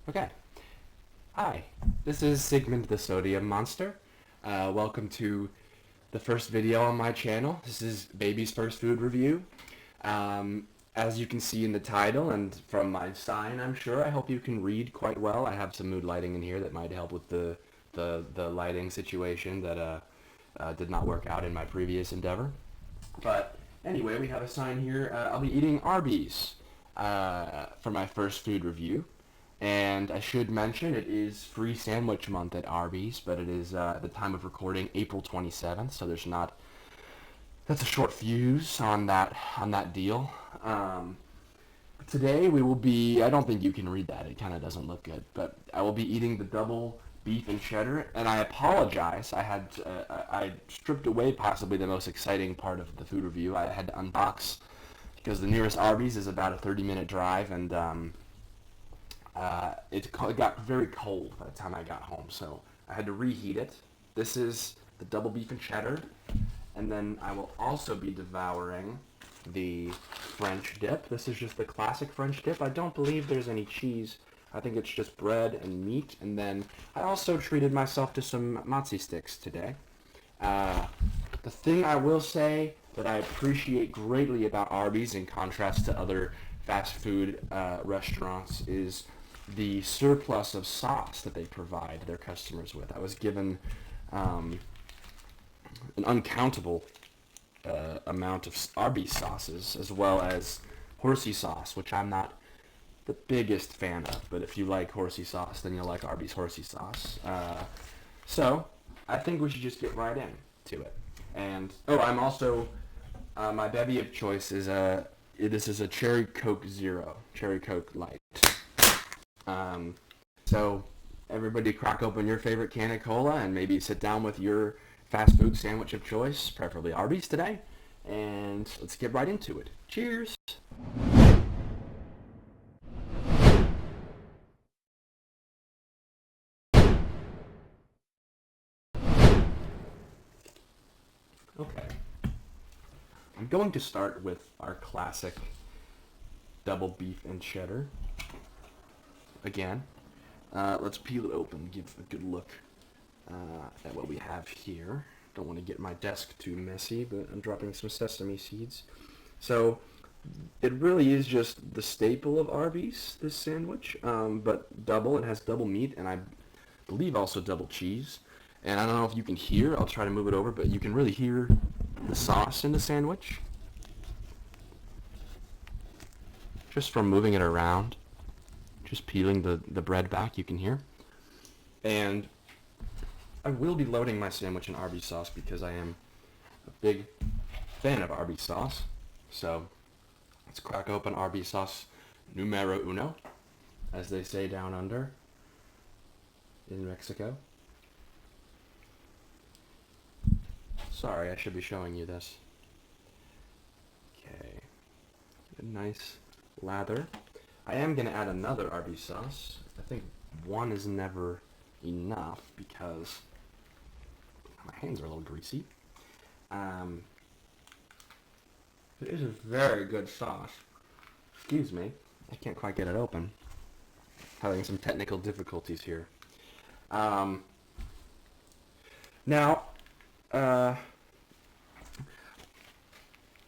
Okay. Hi, this is Sigmund the Sodium Monster. Welcome to the first video on my channel. This is baby's first food review. As you can see in the title and from my sign, I'm sure, I hope you can read quite well. I have some mood lighting in here that might help with the lighting situation that did not work out in my previous endeavor. But anyway, we have a sign here. I'll be eating Arby's for my first food review. And I should mention it is free sandwich month at Arby's, but it is at the time of recording April 27th, so that's a short fuse on that deal. Today we will be, I don't think you can read that, it kind of doesn't look good, but I will be eating the double beef and cheddar, and I apologize, I stripped away possibly the most exciting part of the food review. I had to unbox because the nearest Arby's is about a 30-minute drive, and it got very cold by the time I got home, so I had to reheat it. This is the double beef and cheddar, and then I will also be devouring the French dip. This is just the classic French dip. I don't believe there's any cheese. I think it's just bread and meat, and then I also treated myself to some mozzie sticks today. The thing I will say that I appreciate greatly about Arby's in contrast to other fast food restaurants is the surplus of sauce that they provide their customers with. I was given an uncountable amount of Arby's sauces, as well as horsey sauce, which I'm not the biggest fan of, but if you like horsey sauce, then you'll like Arby's horsey sauce. So I think we should just get right into it. And I'm also my bevy of choice is this is a Cherry Coke Zero, Cherry Coke Light. So everybody crack open your favorite can of cola and maybe sit down with your fast food sandwich of choice, preferably Arby's today, and let's get right into it. Cheers! Okay. I'm going to start with our classic double beef and cheddar. Again, let's peel it open, give a good look at what we have here. Don't want to get my desk too messy, but I'm dropping some sesame seeds. So it really is just the staple of Arby's, this sandwich, but double. It has double meat, and I believe also double cheese. And I don't know if you can hear, I'll try to move it over, but you can really hear the sauce in the sandwich just from moving it around. Just peeling the bread back, you can hear. And I will be loading my sandwich in Arby's sauce because I am a big fan of Arby's sauce. So let's crack open Arby's sauce numero uno, as they say down under in Mexico. Sorry, I should be showing you this. Okay, a nice lather. I am going to add another Arby's sauce. I think one is never enough because my hands are a little greasy. It is a very good sauce. Excuse me, I can't quite get it open. Having some technical difficulties here. Now,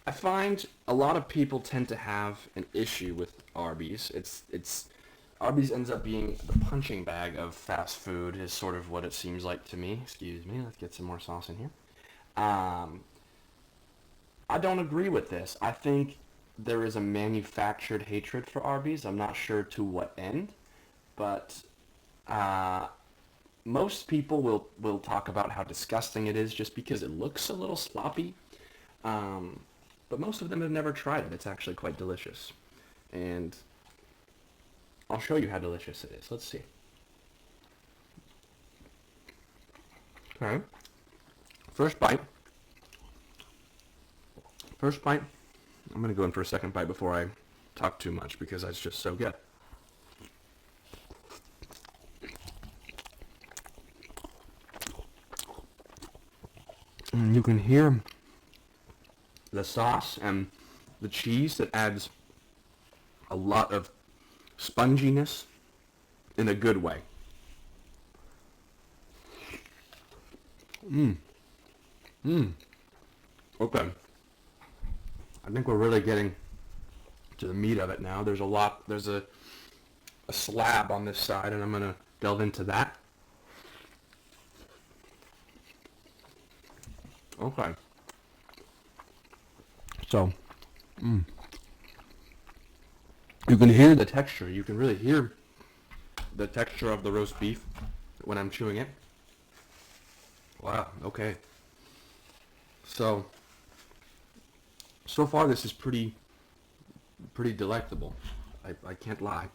I find a lot of people tend to have an issue with Arby's. Arby's ends up being the punching bag of fast food is sort of what it seems like to me. Excuse me, let's get some more sauce in here. I don't agree with this. I think there is a manufactured hatred for Arby's. I'm not sure to what end, but most people will talk about how disgusting it is just because it looks a little sloppy. But most of them have never tried it. It's actually quite delicious. And I'll show you how delicious it is. Let's see. Okay. First bite. I'm going to go in for a second bite before I talk too much because that's just so good. And you can hear the sauce and the cheese that adds a lot of sponginess in a good way. Okay. I think we're really getting to the meat of it now. There's a slab on this side, and I'm going to delve into that. Okay. So, you can hear the texture. You can really hear the texture of the roast beef when I'm chewing it. Wow, okay. So far this is pretty delectable. I can't lie.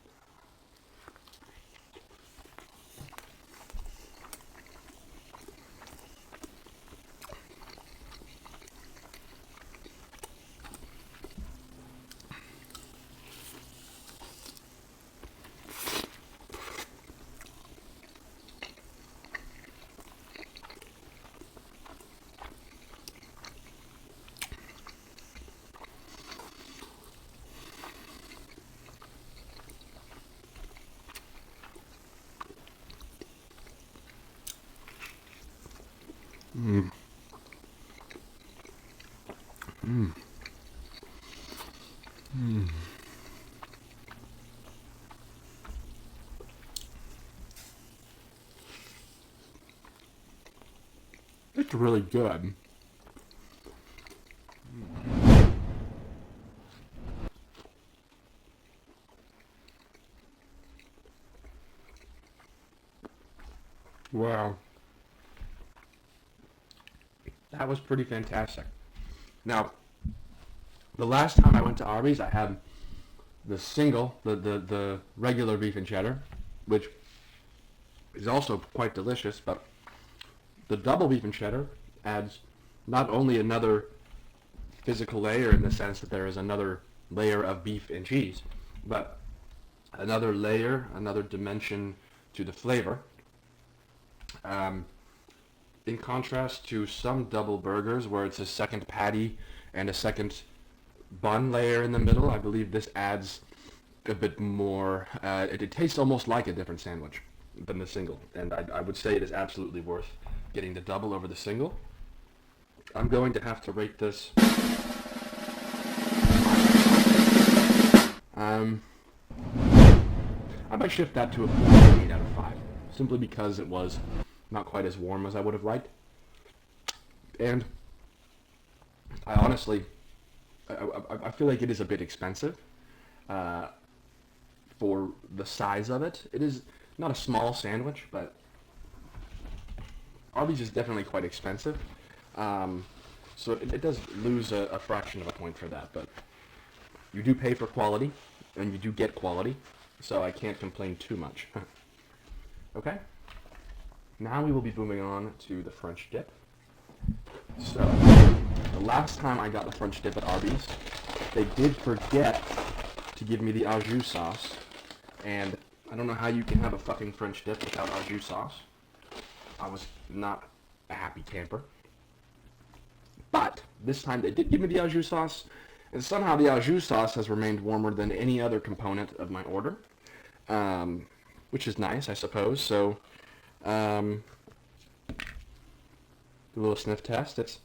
It's really good. Wow. That was pretty fantastic. Now, the last time I went to Arby's, I had the single, the regular beef and cheddar, which is also quite delicious, but the double beef and cheddar adds not only another physical layer in the sense that there is another layer of beef and cheese, but another layer, another dimension to the flavor. In contrast to some double burgers where it's a second patty and a second bun layer in the middle, I believe this adds a bit more. It tastes almost like a different sandwich than the single, and I would say it is absolutely worth getting the double over the single. I'm going to have to rate this. I might shift that to a 4.8 out of 5, simply because it was not quite as warm as I would have liked. And I honestly, I feel like it is a bit expensive for the size of it. It is not a small sandwich, but Arby's is definitely quite expensive. So it does lose a fraction of a point for that, but you do pay for quality, and you do get quality, so I can't complain too much. Okay? Now we will be moving on to the French dip. So, the last time I got the French dip at Arby's, they did forget to give me the au jus sauce, and I don't know how you can have a fucking French dip without au jus sauce. I was not a happy camper. But this time they did give me the au jus sauce, and somehow the au jus sauce has remained warmer than any other component of my order, which is nice, I suppose. So, do a little sniff test. It's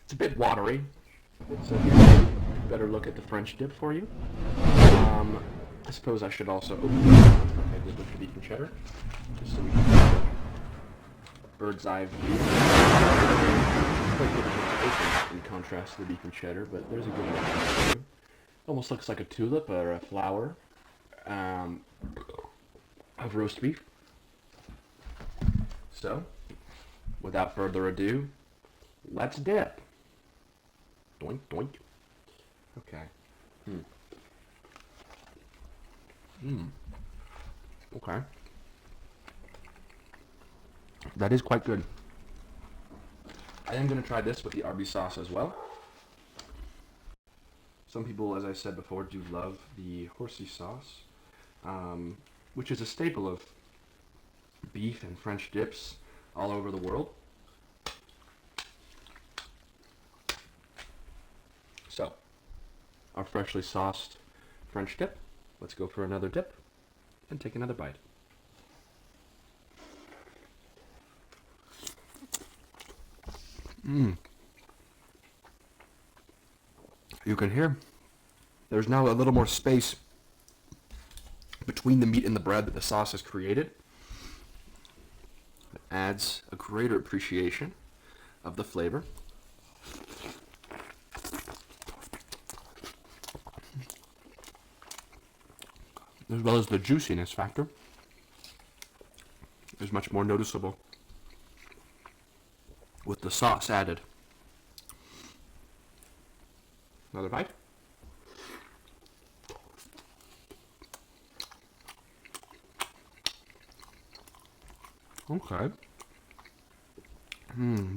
it's a bit watery. So here's a better look at the French dip for you. I suppose I should also open it like I did with the beef and cheddar, just so we can get a bird's eye view. Quite difficult to open in contrast to the beef and cheddar, but there's a good look at it. Almost looks like a tulip or a flower of roast beef. So, without further ado, let's dip. Doink, doink. Okay. Okay. That is quite good. I am going to try this with the Arby's sauce as well. Some people, as I said before, do love the horsey sauce, which is a staple of beef and French dips all over the world. So, our freshly sauced French dip. Let's go for another dip and take another bite. You can hear there's now a little more space between the meat and the bread that the sauce has created. It adds a greater appreciation of the flavor. As well as the juiciness factor is much more noticeable with the sauce added. Another bite. Okay.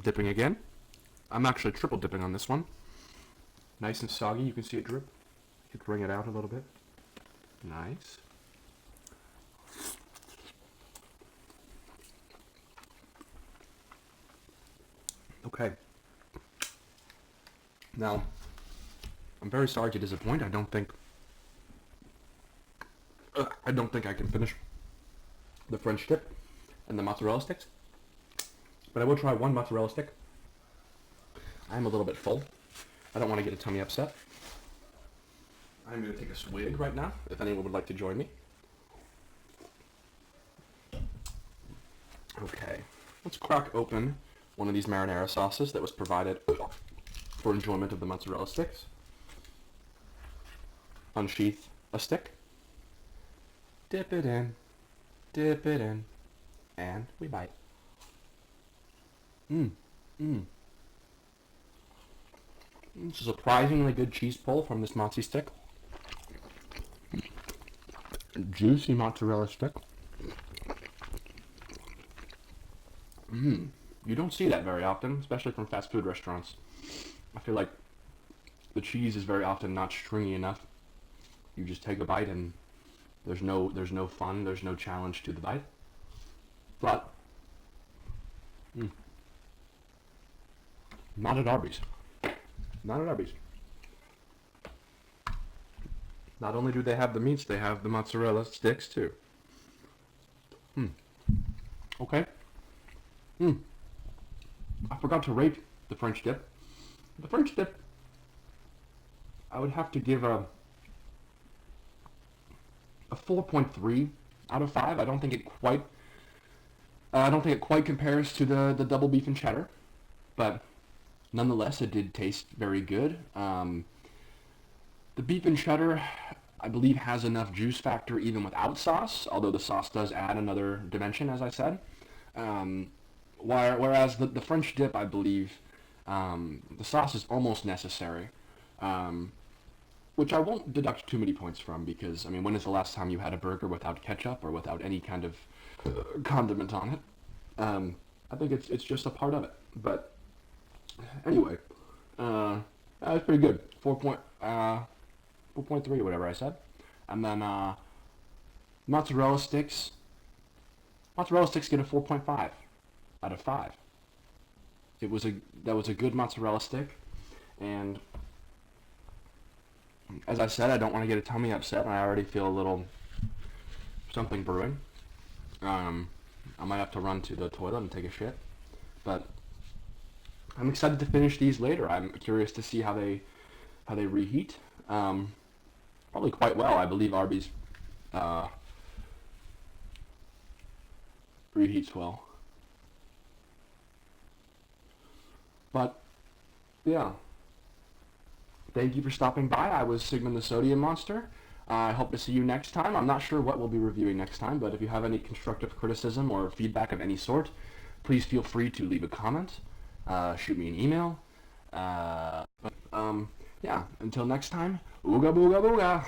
Dipping again. I'm actually triple dipping on this one. Nice and soggy. You can see it drip. You can bring it out a little bit. Nice. Okay. Now, I'm very sorry to disappoint. I don't think I can finish the French dip and the mozzarella sticks. But I will try one mozzarella stick. I'm a little bit full. I don't want to get a tummy upset. I'm going to take a swig right now, if anyone would like to join me. Okay, let's crack open one of these marinara sauces that was provided for enjoyment of the mozzarella sticks. Unsheath a stick. Dip it in, and we bite. It's a surprisingly good cheese pull from this mozzie stick. Juicy mozzarella stick. You don't see that very often, especially from fast food restaurants. I feel like the cheese is very often not stringy enough. You just take a bite and there's no fun, there's no challenge to the bite. But not at Arby's. Not at Arby's. Not only do they have the meats, they have the mozzarella sticks too. Okay. I forgot to rate the French dip. The French dip, I would have to give a 4.3 out of 5. I don't think it quite compares to the double beef and cheddar, but nonetheless, it did taste very good. The beef and cheddar, I believe, has enough juice factor even without sauce, although the sauce does add another dimension, as I said. Whereas the French dip, I believe, the sauce is almost necessary, which I won't deduct too many points from because, I mean, when is the last time you had a burger without ketchup or without any kind of condiment on it? I think it's just a part of it. But anyway, that's pretty good. 4.3 or whatever I said. And then mozzarella sticks get a 4.5 out of 5. That was a good mozzarella stick, and as I said, I don't want to get a tummy upset, and I already feel a little something brewing. I might have to run to the toilet and take a shit, but I'm excited to finish these later. I'm curious to see how they reheat. Probably quite well. I believe Arby's reheats well. But yeah, thank you for stopping by. I was Sigmund the Sodium Monster. I hope to see you next time. I'm not sure what we'll be reviewing next time, but if you have any constructive criticism or feedback of any sort, please feel free to leave a comment, shoot me an email. Yeah, until next time, ooga booga booga.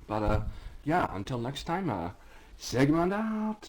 But yeah, until next time, Sigmund out.